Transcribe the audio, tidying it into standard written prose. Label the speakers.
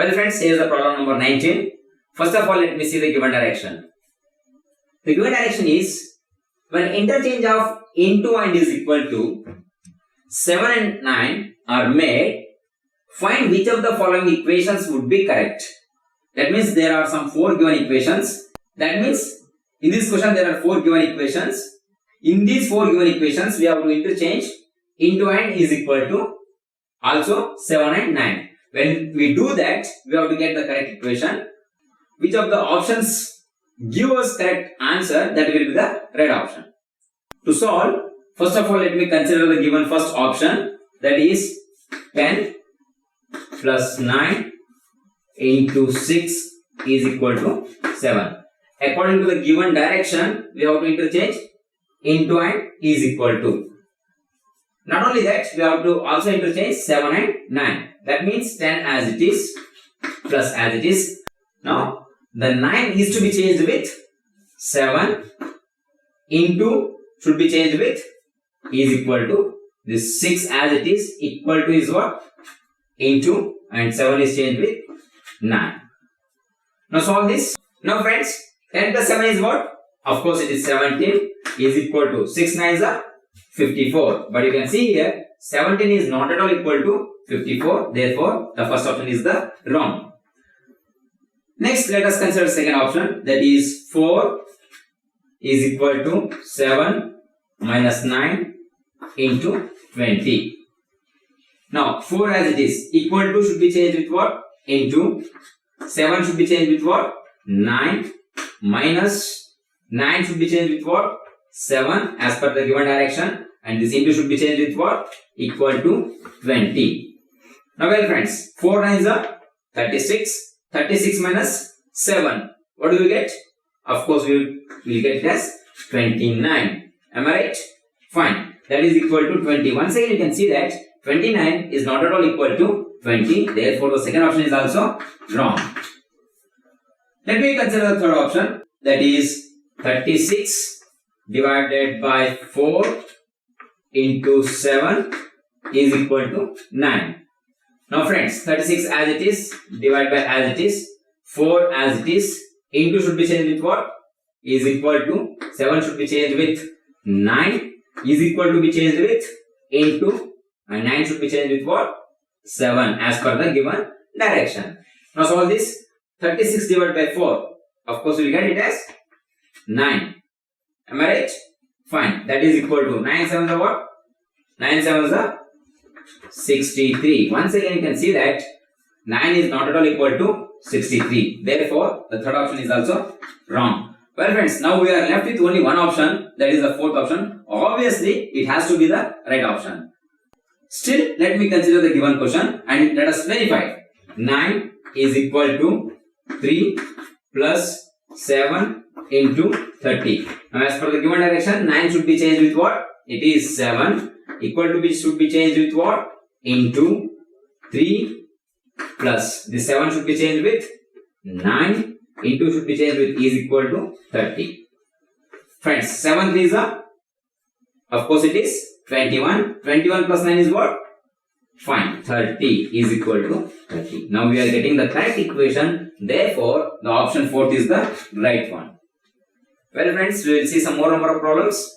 Speaker 1: Well friends, here is the problem number 19. First of all, let me see the given direction. The given direction is when interchange of into and is equal to 7 and 9 are made, find which of the following equations would be correct. That means there are some 4 given equations. That means in this question there are 4 given equations. In these 4 given equations we have to interchange into and is equal to also 7 and 9. When we do that, we have to get the correct equation. Which of the options give us correct answer, that will be the right option. To solve, first of all let me consider the given first option, that is 10 plus 9 into 6 is equal to 7. According to the given direction, we have to interchange into and is equal to. Not only that, we have to also interchange 7 and 9. That means 10 as it is plus as it is. Now, the 9 is to be changed with 7 into should be changed with is equal to. This 6 as it is equal to is what? Into, and 7 is changed with 9. Now solve this. Now friends, 10 plus 7 is what? Of course it is 17 is equal to 6 9s are 54. But you can see here 17 is not at all equal to 54. Therefore, the first option is the wrong. Next, let us consider second option, that is 4 is equal to 7 minus 9 into 20. Now 4 as it is equal to should be changed with what? Into. 7 should be changed with what? 9 minus 9 should be changed with what? 7 as per the given direction, and this into should be changed with what? Equal to 20. Now well friends, 4 9s are 36. 36 minus 7. What do we get? Of course we will get it as 29. Am I right? Fine. That is equal to 20. Once again you can see that 29 is not at all equal to 20. Therefore the second option is also wrong. Let me consider the third option, that is 36 divided by 4 into 7 is equal to 9. Now friends, 36 as it is, divide by as it is, 4 as it is, into should be changed with what? Is equal to, 7 should be changed with 9, is equal to be changed with into, and 9 should be changed with what? 7 as per the given direction. Now solve this. 36 divided by 4, of course we will get it as 9. Am I right? Fine. That is equal to 9 7s are what? 9 7s are 63. Once again you can see that 9 is not at all equal to 63. Therefore, the third option is also wrong. Well friends, now we are left with only one option, that is the fourth option. Obviously, it has to be the right option. Still, let me consider the given question and let us verify. 9 is equal to 3 plus 7 into 30. Now as per the given direction, 9 should be changed with what? It is 7 equal to be should be changed with what? Into 3 plus the 7 should be changed with 9 into should be changed with is equal to 30. Friends, 7 3s are, of course it is 21. 21 plus 9 is what? Fine, 30 is equal to 30. Now we are getting the correct equation. Therefore, the option 4 is the right one. Well friends, we will see some more number of problems.